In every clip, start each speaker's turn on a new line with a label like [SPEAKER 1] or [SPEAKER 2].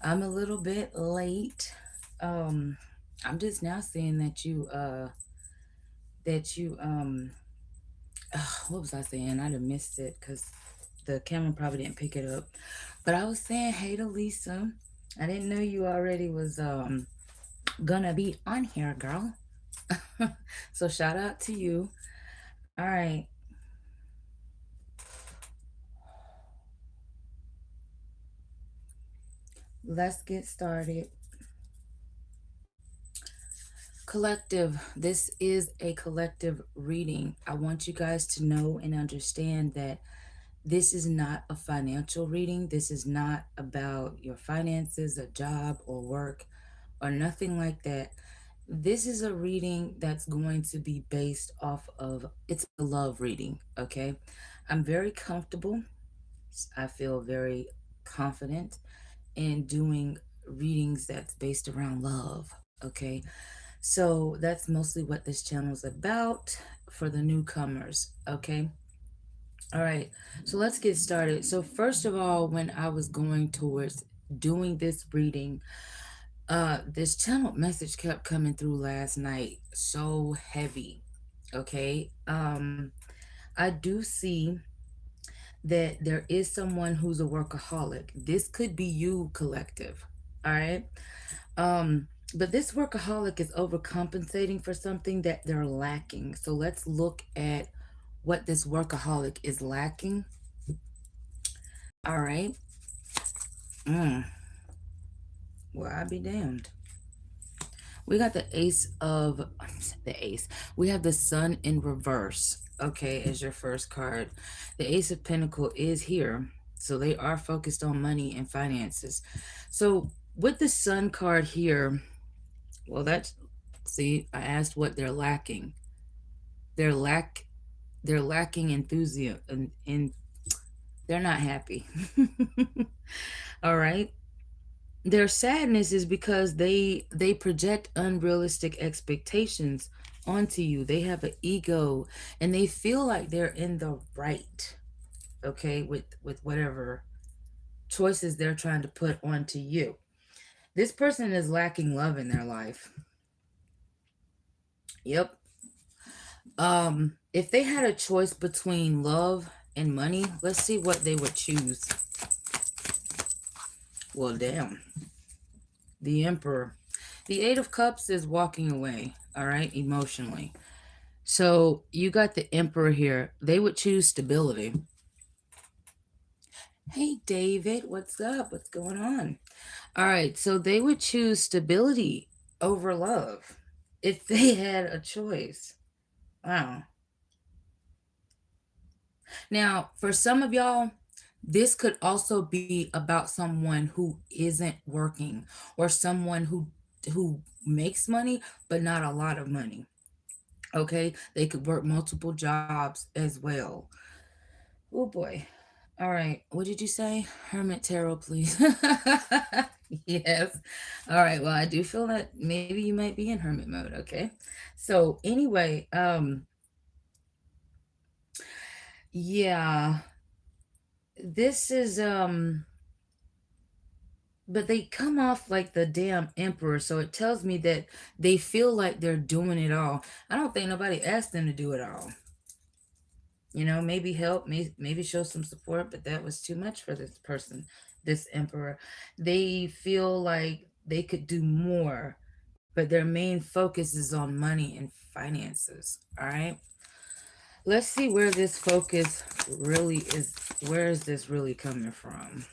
[SPEAKER 1] I'm a little bit late. Um, I'm just now seeing that you what was I saying? I done missed it because the camera probably didn't pick it up. But I was saying hey to Lisa. I didn't know you already was gonna be on here, girl. So shout out to you. All right. Let's get started. Collective. This is a collective reading. I want you guys to know and understand that this is not a financial reading. This is not about your finances, a job, or work, or nothing like that. This is a reading that's going to be based off of it's a love reading, okay? I'm very comfortable. I feel very confident in doing readings that's based around love, okay? So that's mostly what this channel is about for the newcomers, okay? All right, so let's get started. So, first of all, when I was going towards doing this reading, this channel message kept coming through last night so heavy. Okay, I do see that there is someone who's a workaholic. This could be you, collective. All right. Um, but this workaholic is overcompensating for something that they're lacking. So let's look at what this workaholic is lacking. All right. Mm, well, I be damned. We got the ace of the ace. We have the sun in reverse. Okay, as your first card. The ace of pentacle is here. So they are focused on money and finances. So with the sun card here, well, that's see, I asked what they're lacking. They're lack they're lacking enthusiasm and they're not happy. All right. Their sadness is because they project unrealistic expectations onto you. They have an ego and they feel like they're in the right, okay, with whatever choices they're trying to put onto you. This person is lacking love in their life. Yep. If they had a choice between love and money, let's see what they would choose. Well, damn. The Emperor. The Eight of Cups is walking away, all right, emotionally. So you got the Emperor here. They would choose stability. Hey, David, what's up? What's going on? All right, so they would choose stability over love if they had a choice. Wow. Now, for some of y'all, this could also be about someone who isn't working or someone who makes money but not a lot of money. Okay? They could work multiple jobs as well. Oh boy. All right. What did you say? Hermit Tarot, please. Yes. All right. Well, I do feel that maybe you might be in hermit mode. Okay. So anyway, yeah, this is but they come off like the damn emperor, so it tells me that they feel like they're doing it all. I don't think nobody asked them to do it all. You know, maybe help, maybe show some support, but that was too much for this person, this emperor. They feel like they could do more, but their main focus is on money and finances. All right. Let's see where this focus really is. Where is this really coming from?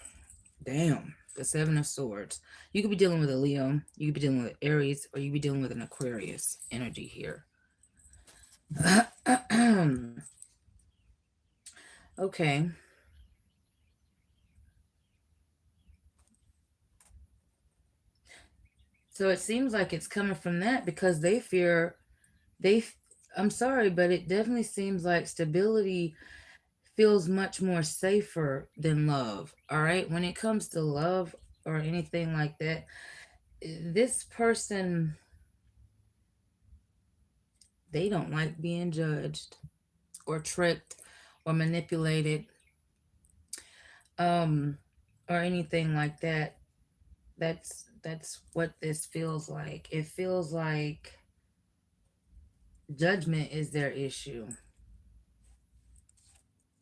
[SPEAKER 1] Damn. The Seven of Swords. You could be dealing with a Leo, you could be dealing with Aries, or you could be dealing with an Aquarius energy here. Okay. So it seems like it's coming from that because they fear they I'm sorry, but it definitely seems like stability feels much more safer than love. All right? When it comes to love or anything like that, this person they don't like being judged or tricked or manipulated um or anything like that. That's what this feels like. It feels like judgment is their issue.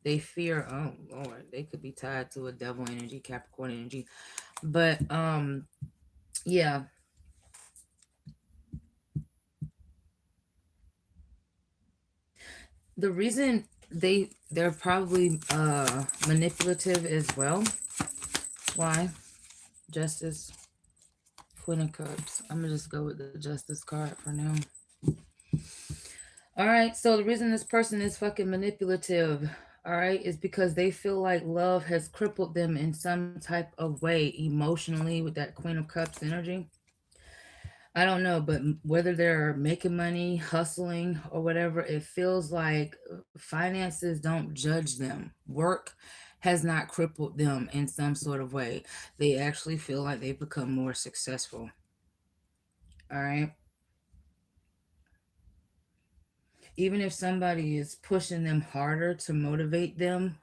[SPEAKER 1] They fear, oh Lord, they could be tied to a devil energy, Capricorn energy. But yeah, the reason they're probably manipulative as well. Why? Justice, Queen of Cups. I'm gonna just go with the Justice card for now. All right, so the reason this person is fucking manipulative, all right, is because they feel like love has crippled them in some type of way emotionally with that Queen of Cups energy. I don't know, but whether they're making money, hustling, or whatever, it feels like finances don't judge them. Work has not crippled them in some sort of way. They actually feel like they've become more successful. All right. Even if somebody is pushing them harder to motivate them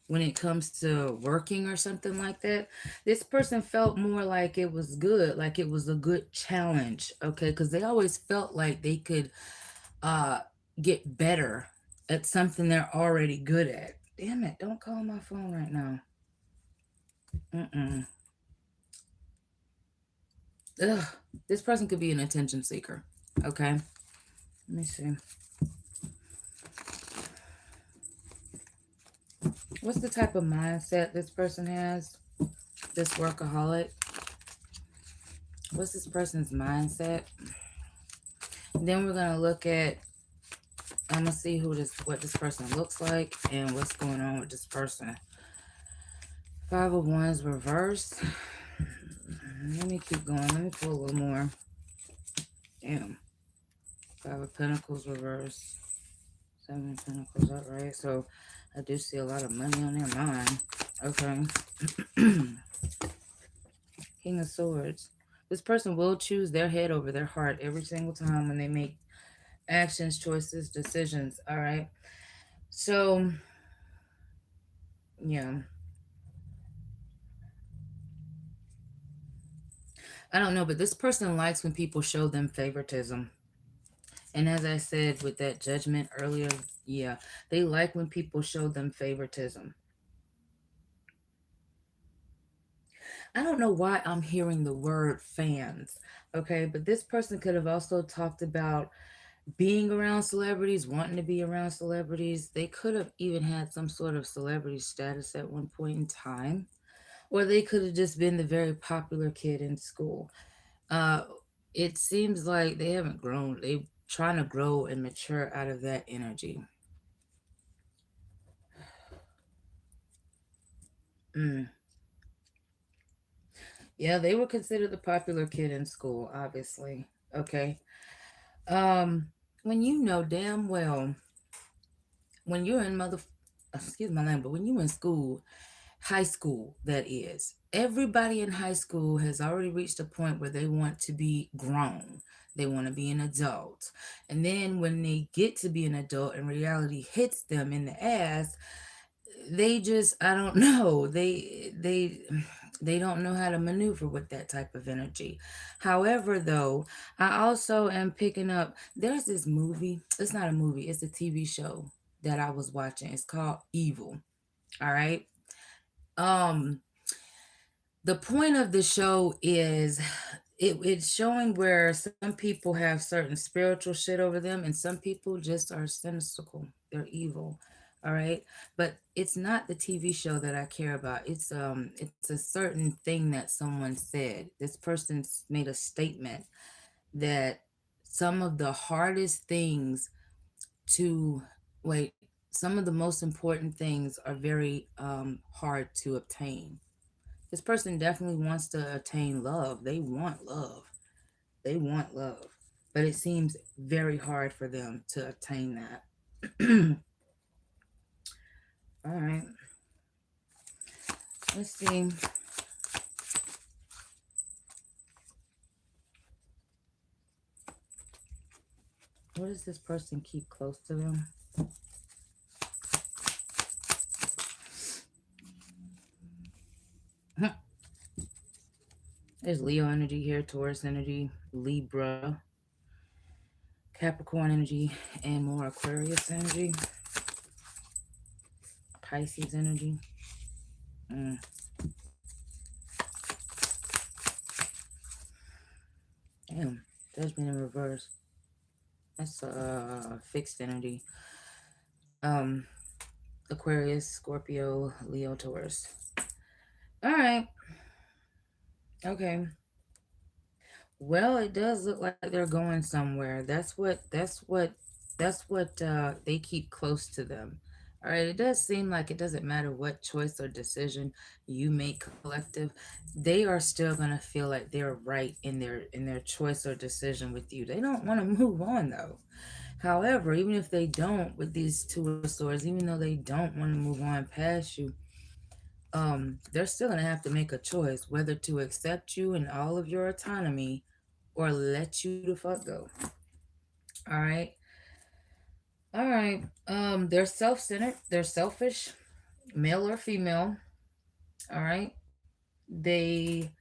[SPEAKER 1] when it comes to working or something like that, this person felt more like it was good, like it was a good challenge, okay? Because they always felt like they could uh get better at something they're already good at. Damn it, don't call my phone right now. Mm-mm. Ugh. This person could be an attention seeker, okay? Let me see. What's the type of mindset this person has? This workaholic. What's this person's mindset? Then we're gonna look at. I'm gonna see what this person looks like, and what's going on with this person. Five of Wands reverse. Let me keep going. Let me pull a little more. Damn. Five of Pentacles reverse. Seven of Pentacles upright. So I do see a lot of money on their mind. Okay. King of Swords. This person will choose their head over their heart every single time when they make actions, choices, decisions. All right. So, yeah. I don't know, but this person likes when people show them favoritism. And as I said with that judgment earlier, yeah, they like when people show them favoritism. I don't know why I'm hearing the word fans, okay? But this person could have also talked about being around celebrities, wanting to be around celebrities. They could have even had some sort of celebrity status at one point in time, or they could have just been the very popular kid in school. Uh, it seems like they haven't grown. They trying to grow and mature out of that energy. Mm. Yeah, they were considered the popular kid in school, obviously. Okay. Um, when you know damn well when you're in excuse my language, but when you're in school, high school that is, everybody in high school has already reached a point where they want to be grown. They want to be an adult. And then when they get to be an adult and reality hits them in the ass, they just I don't know. They don't know how to maneuver with that type of energy. However, though, I also am picking up there's this movie. It's not a movie, it's a TV show that I was watching. It's called Evil. All right. Um the point of the show is it's showing where some people have certain spiritual shit over them and some people just are cynical. They're evil. All right. But it's not the TV show that I care about. It's a certain thing that someone said. This person made a statement that some of the hardest things to wait, some of the most important things are very hard to obtain. This person definitely wants to attain love. They want love. They want love. But it seems very hard for them to obtain that. All right. Let's see. What does this person keep close to them? There's Leo energy here, Taurus energy, Libra, Capricorn energy, and more Aquarius energy, Pisces energy. Mm, damn, Judgment in reverse. That's fixed energy. Um, Aquarius, Scorpio, Leo, Taurus. All right. Okay. Well, it does look like they're going somewhere. That's what they keep close to them. All right, it does seem like it doesn't matter what choice or decision you make collective, they are still going to feel like they're right in their choice or decision with you. They don't want to move on though. However, even if they don't with these two of swords, even though they don't want to move on past you, they're still gonna have to make a choice whether to accept you and all of your autonomy or let you the fuck go. All right, all right. They're self-centered. They're selfish, male or female. All right. They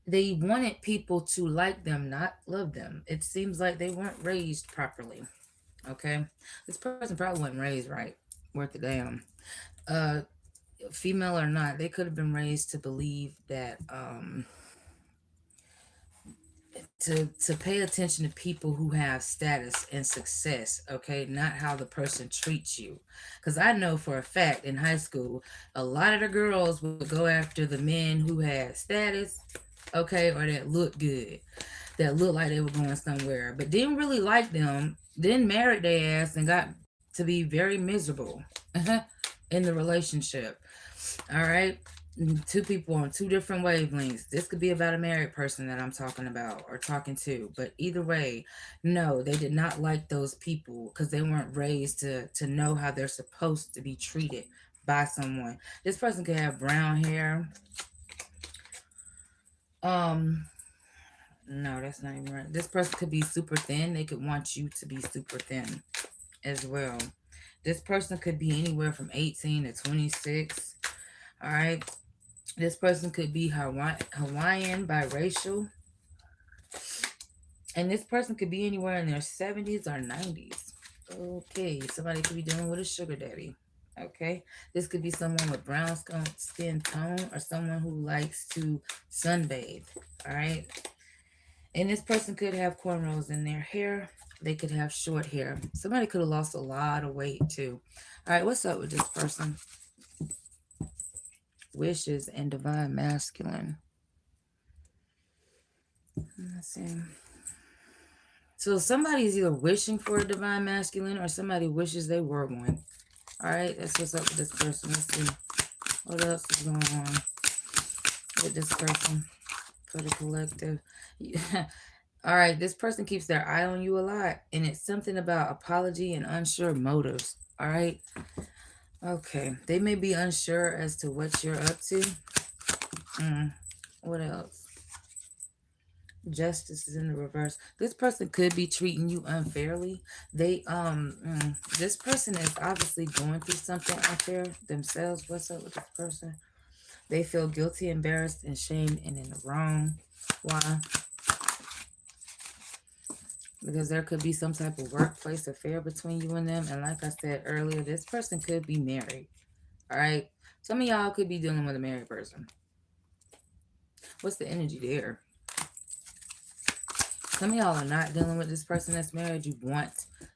[SPEAKER 1] they wanted people to like them, not love them. It seems like they weren't raised properly. Okay, this person probably wasn't raised right. Worth a damn. Uh, Female or not, they could have been raised to believe that to pay attention to people who have status and success, okay, not how the person treats you. Because I know for a fact in high school, a lot of the girls would go after the men who had status, okay, or that looked good, that looked like they were going somewhere, but didn't really like them, then married their ass and got to be very miserable in the relationship. All right. Two people on two different wavelengths. This could be about a married person that I'm talking about or talking to. But either way, no, they did not like those people because they weren't raised to know how they're supposed to be treated by someone. This person could have brown hair. Um, no, that's not even right. This person could be super thin. They could want you to be super thin as well. This person could be anywhere from 18 to 26. All right. This person could be Hawaiian, biracial, and this person could be anywhere in their 70s or 90s. Okay, somebody could be dealing with a sugar daddy. Okay, this could be someone with brown skin tone or someone who likes to sunbathe. All right, and this person could have cornrows in their hair. They could have short hair. Somebody could have lost a lot of weight too. All right, what's up with this person? Wishes and divine masculine. Let's see. So somebody's either wishing for a divine masculine or somebody wishes they were one. All right, that's what's up with this person. Let's see what else is going on with this person for the collective. Yeah. All right, this person keeps their eye on you a lot, and it's something about apology and unsure motives. All right, okay, they may be unsure as to what you're up to. What else? Justice is in the reverse. This person could be treating you unfairly. This person is obviously going through something unfair themselves. What's up with this person? They feel guilty, embarrassed, and shamed and in the wrong. Why? Because there could be some type of workplace affair between you and them. And like I said earlier, this person could be married. All right. Some of y'all could be dealing with a married person. What's the energy there? Some of y'all are not dealing with this person that's married. You want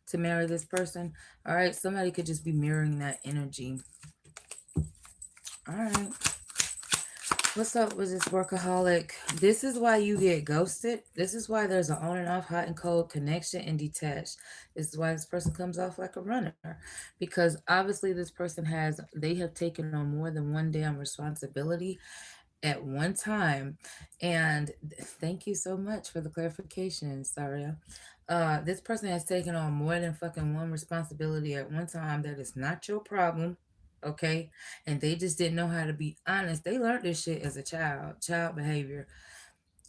[SPEAKER 1] to marry this person. All right. Somebody could just be mirroring that energy. All right. What's up with this workaholic? This is why you get ghosted. This is why there's an on and off, hot and cold connection and detached. This is why this person comes off like a runner. Because obviously they have taken on more than one damn responsibility at one time. And thank you so much for the clarification, Saria. This person has taken on more than fucking one responsibility at one time. That is not your problem. Okay. And they just didn't know how to be honest. They learned this shit as a child behavior.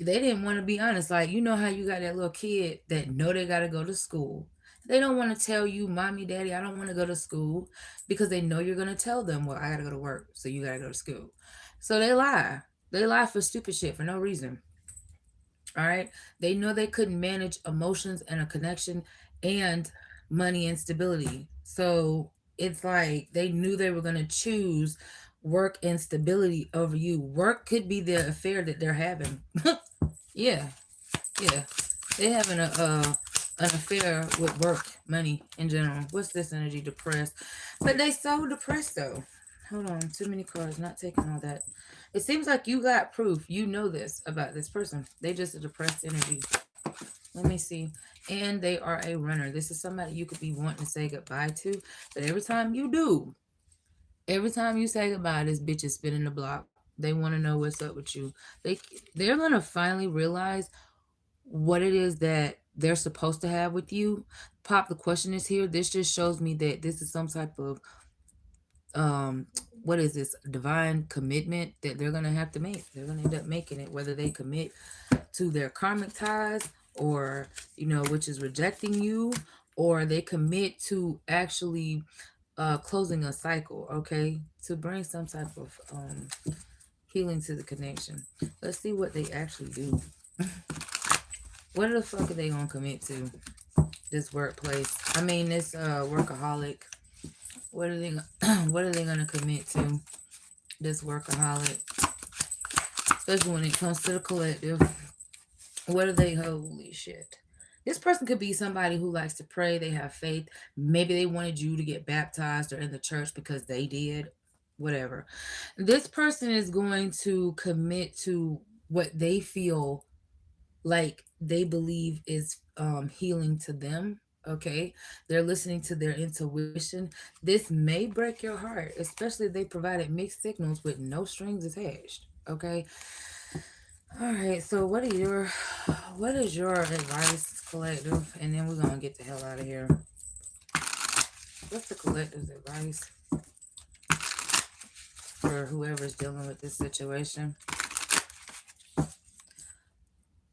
[SPEAKER 1] They didn't want to be honest. Like, you know how you got that little kid that know they got to go to school. They don't want to tell you, mommy, daddy, I don't want to go to school because they know you're going to tell them, well, I got to go to work. So you got to go to school. So they lie. They lie for stupid shit for no reason. All right. They know they couldn't manage emotions and a connection and money and stability. So it's like they knew they were going to choose work and stability over you. Work could be the affair that they're having. Yeah. Yeah. They having an affair with work, money in general. What's this energy? Depressed. But they so depressed though. Hold on, too many cards, not taking all that. It seems like you got proof. You know this about this person. They just a depressed energy. Let me see. And they are a runner. This is somebody you could be wanting to say goodbye to. But every time you do, every time you say goodbye, this bitch is spinning the block. They want to know what's up with you. They they're gonna finally realize what it is that they're supposed to have with you. Pop, the question is here. This just shows me that this is some type of um what is this divine commitment that they're gonna have to make. They're gonna end up making it, whether they commit to their karmic ties, or which is rejecting you, or they commit to actually closing a cycle, okay, to bring some type of healing to the connection. Let's see what they actually do. What the fuck are they gonna commit to? This workplace. I mean, this workaholic. What are they? What are they gonna commit to? This workaholic, especially when it comes to the collective. What are they? Holy shit! This person could be somebody who likes to pray. They have faith. Maybe they wanted you to get baptized or in the church because they did. Whatever. This person is going to commit to what they feel like they believe is healing to them. Okay, they're listening to their intuition. This may break your heart, especially if they provided mixed signals with no strings attached. Okay, all right, so what is your advice, collective? And then we're gonna get the hell out of here. What's the collective's advice for whoever's dealing with this situation?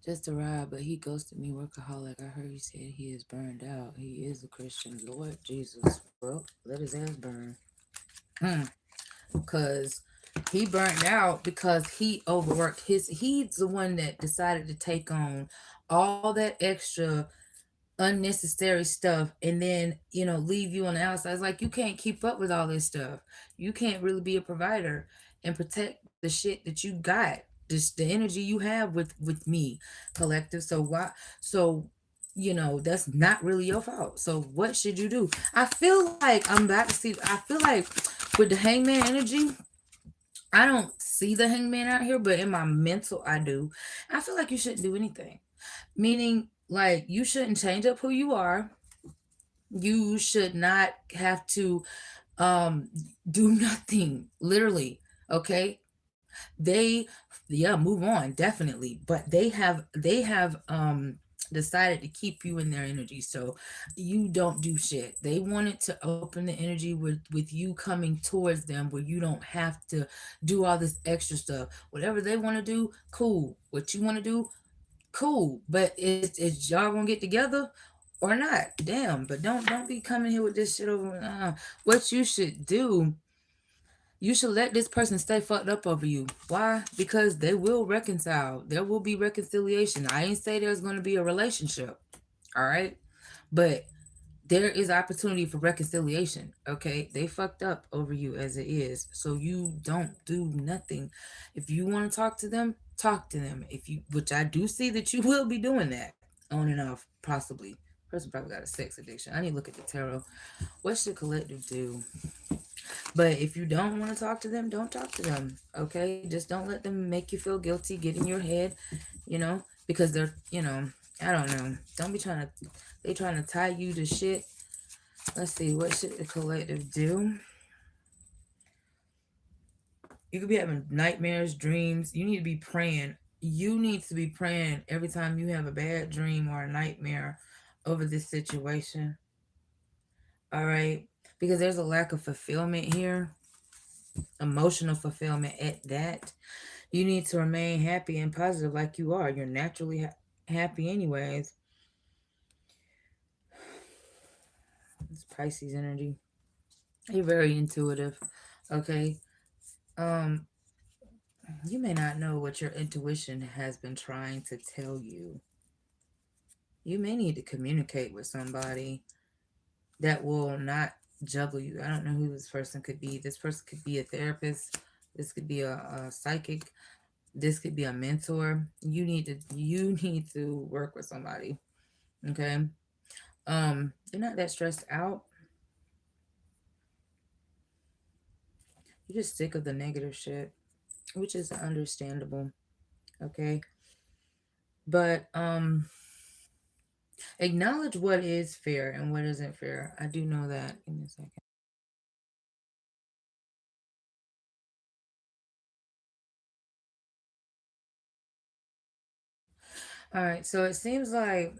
[SPEAKER 1] Just a ride, but he ghosted me, workaholic. I heard he said he is burned out. He is a Christian. Lord Jesus. Well, let his ass burn. Hmm. Cause he burned out because he overworked he's the one that decided to take on all that extra unnecessary stuff, and then leave you on the outside. It's like you can't keep up with all this stuff. You can't really be a provider and protect the shit that you got, just the energy you have with me, collective. So why? So that's not really your fault. So what should you do? I feel like I'm about to see. I feel like with the hangman energy, I don't see the hangman out here, but in my mental I do. I feel like you shouldn't do anything, meaning like you shouldn't change up who you are. You should not have to um do nothing, literally. Okay, they, yeah, move on, definitely, but they have decided to keep you in their energy, so you don't do shit. They wanted to open the energy with you coming towards them, where you don't have to do all this extra stuff. Whatever they want to do, cool. What you want to do, cool. But is y'all gonna get together or not? Damn. But don't be coming here with this shit over. What you should do, you should let this person stay fucked up over you. Why? Because they will reconcile. There will be reconciliation. I ain't say there's going to be a relationship. All right. But there is opportunity for reconciliation. Okay. They fucked up over you as it is. So you don't do nothing. If you want to talk to them, talk to them. If you, which I do see that you will be doing that on and off, possibly. Person probably got a sex addiction. I need to look at the tarot. What should collective do? But if you don't want to talk to them, don't talk to them. Okay? Just don't let them make you feel guilty, get in your head, because they're, I don't know. Don't be they trying to tie you to shit. Let's see, what should the collective do? You could be having nightmares, dreams. You need to be praying. You need to be praying every time you have a bad dream or a nightmare over this situation. All right? Because there's a lack of fulfillment here, emotional fulfillment at that. You need to remain happy and positive like you are. You're naturally happy, anyways. It's Pisces energy. You're very intuitive. Okay. Um, You may not know what your intuition has been trying to tell you. You may need to communicate with somebody that will not juggle you. I don't know who this person could be. This person could be a therapist. This could be a psychic. This could be a mentor. You need to work with somebody. Okay. You're not that stressed out. You're just sick of the negative shit, which is understandable. Okay. But acknowledge what is fair and what isn't fair. I do know that. Give me a second. All right, so it seems like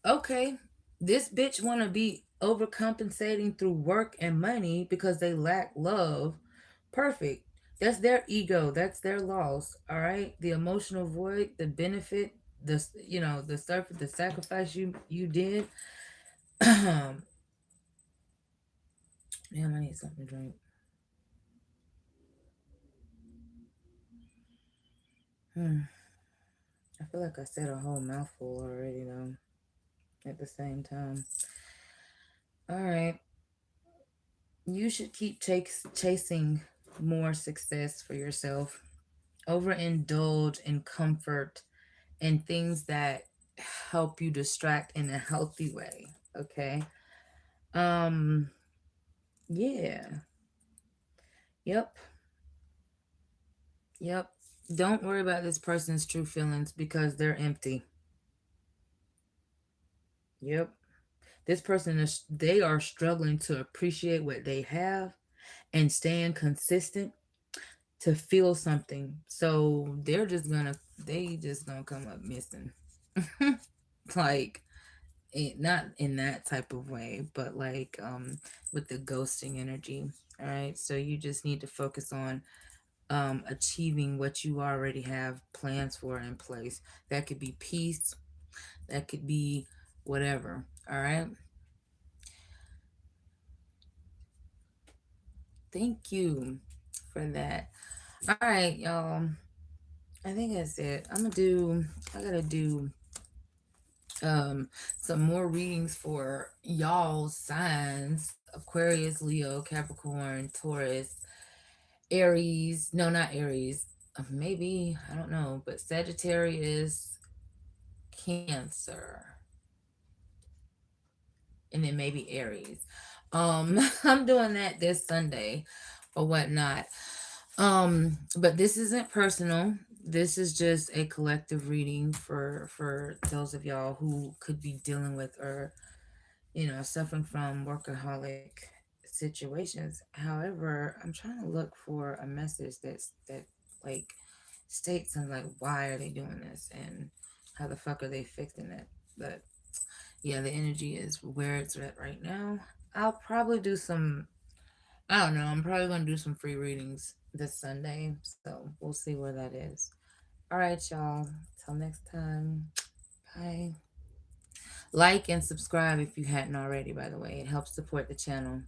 [SPEAKER 1] okay, this bitch want to be overcompensating through work and money because they lack love. Perfect. That's their ego. That's their loss. All right. The emotional void, the benefit, the surface, the sacrifice you did. Damn, I need something to drink. Hmm. I feel like I said a whole mouthful already though. At the same time. All right. You should keep chasing more success for yourself. Overindulge in comfort and things that help you distract in a healthy way. Okay. Um, yeah. Yep. Yep. Don't worry about this person's true feelings because they're empty. Yep. This person they are struggling to appreciate what they have and staying consistent to feel something. So they just gonna come up missing. Like not in that type of way, but like with the ghosting energy. All right. So you just need to focus on achieving what you already have plans for in place. That could be peace, that could be whatever. All right. Thank you for that. All right, y'all. I think that's it. I gotta do um some more readings for y'all's signs: Aquarius, Leo, Capricorn, Taurus, Aries. No, not Aries. Maybe, I don't know, but Sagittarius, Cancer, and then maybe Aries. I'm doing that this Sunday or whatnot. But this isn't personal. This is just a collective reading for those of y'all who could be dealing with or suffering from workaholic situations. However, I'm trying to look for a message that like states and like why are they doing this and how the fuck are they fixing it. But yeah, the energy is where it's at right now. I'll probably do some, I don't know, I'm probably going to do some free readings this Sunday. So we'll see where that is. All right, y'all. Till next time. Bye. Like and subscribe if you hadn't already, by the way. It helps support the channel.